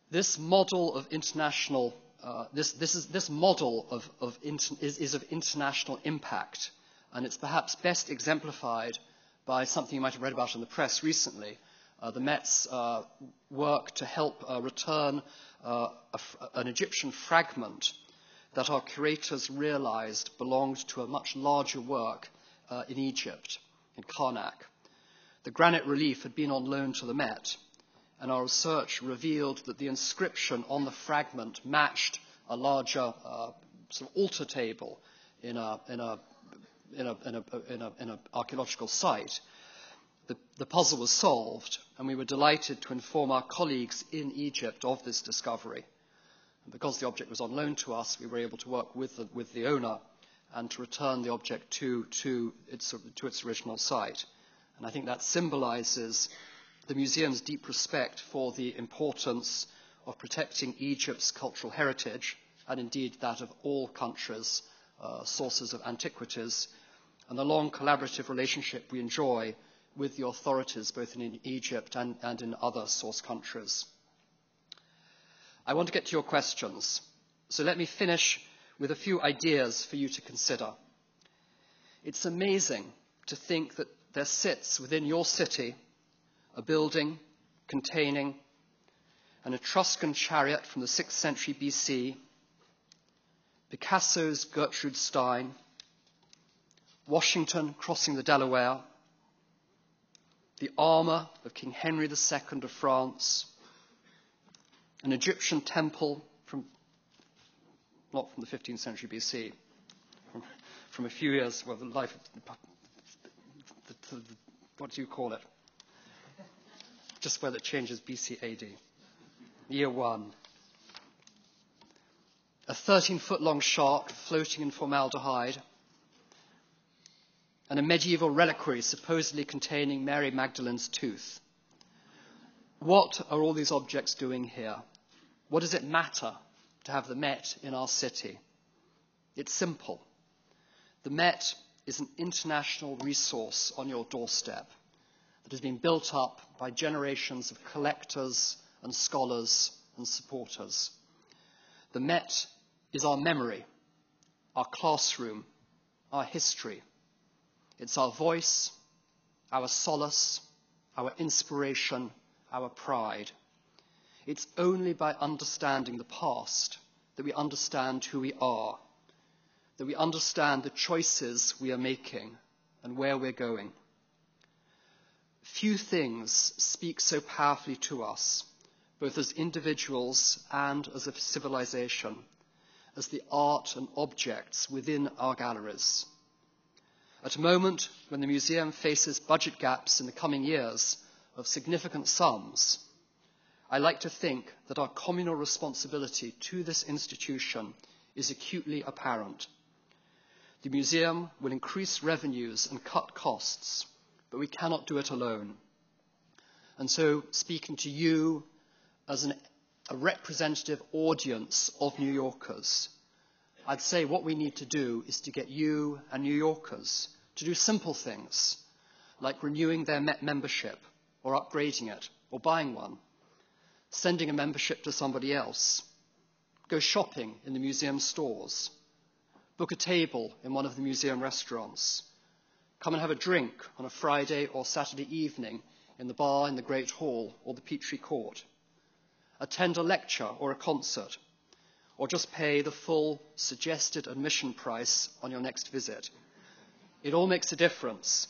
This model of international, this model is of international impact, and it's perhaps best exemplified by something you might have read about in the press recently, the Met's work to help return an Egyptian fragment that our curators realized belonged to a much larger work in Egypt, in Karnak. The granite relief had been on loan to the Met, and our research revealed that the inscription on the fragment matched a larger sort of altar table in an archaeological site. The puzzle was solved, and we were delighted to inform our colleagues in Egypt of this discovery. And because the object was on loan to us, we were able to work with the owner and to return the object to its original site. And I think that symbolizes the museum's deep respect for the importance of protecting Egypt's cultural heritage, and indeed that of all countries' sources of antiquities, and the long collaborative relationship we enjoy with the authorities both in Egypt and in other source countries. I want to get to your questions, so let me finish with a few ideas for you to consider. It's amazing to think that there sits within your city a building containing an Etruscan chariot from the 6th century BC, Picasso's Gertrude Stein, Washington crossing the Delaware, the armour of King Henry II of France, an Egyptian temple not from the 15th century BC, from a few years, well, the life of, what do you call it? Just whether it changes BC AD. Year 1. A 13-foot-long shark floating in formaldehyde, and a medieval reliquary supposedly containing Mary Magdalene's tooth. What are all these objects doing here? What does it matter to have the Met in our city? It's simple. The Met is an international resource on your doorstep that has been built up by generations of collectors and scholars and supporters. The Met is our memory, our classroom, our history. It's our voice, our solace, our inspiration, our pride. It's only by understanding the past that we understand who we are, that we understand the choices we are making and where we're going. Few things speak so powerfully to us, both as individuals and as a civilization, as the art and objects within our galleries. At a moment when the museum faces budget gaps in the coming years of significant sums, I like to think that our communal responsibility to this institution is acutely apparent. The museum will increase revenues and cut costs, but we cannot do it alone. And so, speaking to you as a representative audience of New Yorkers, I'd say what we need to do is to get you and New Yorkers to do simple things, like renewing their Met membership, or upgrading it, or buying one, sending a membership to somebody else, go shopping in the museum stores, book a table in one of the museum restaurants, come and have a drink on a Friday or Saturday evening in the bar in the Great Hall or the Petrie Court, attend a lecture or a concert, or just pay the full suggested admission price on your next visit. It all makes a difference,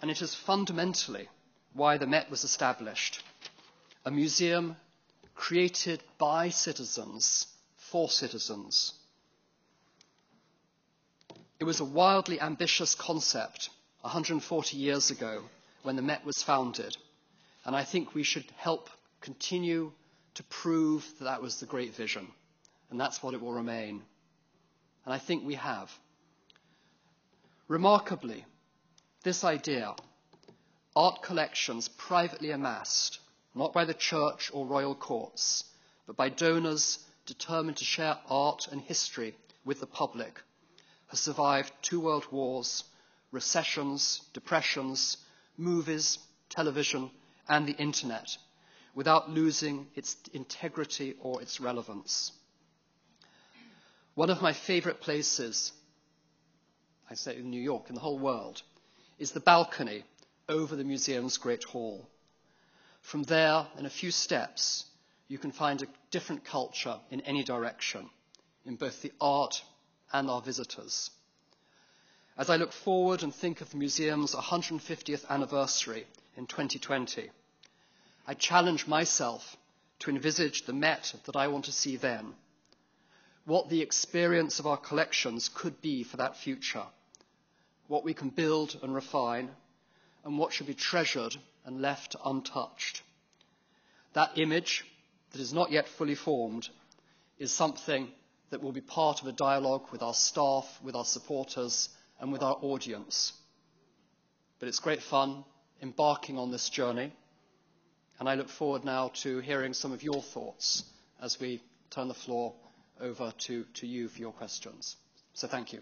and it is fundamentally why the Met was established, a museum created by citizens for citizens. It was a wildly ambitious concept 140 years ago when the Met was founded, and I think we should help continue to prove that that was the great vision, and that's what it will remain. And I think we have. Remarkably, this idea, art collections privately amassed, not by the church or royal courts, but by donors determined to share art and history with the public, has survived 2 world wars, recessions, depressions, movies, television, and the internet, without losing its integrity or its relevance. One of my favorite places, I say in New York, in the whole world, is the balcony over the museum's Great Hall. From there, in a few steps, you can find a different culture in any direction, in both the art and our visitors. As I look forward and think of the museum's 150th anniversary in 2020, I challenge myself to envisage the Met that I want to see then, what the experience of our collections could be for that future, what we can build and refine, and what should be treasured and left untouched. That image, that is not yet fully formed, is something that will be part of a dialogue with our staff, with our supporters, and with our audience. But it's great fun embarking on this journey, and I look forward now to hearing some of your thoughts as we turn the floor over to you for your questions. So thank you.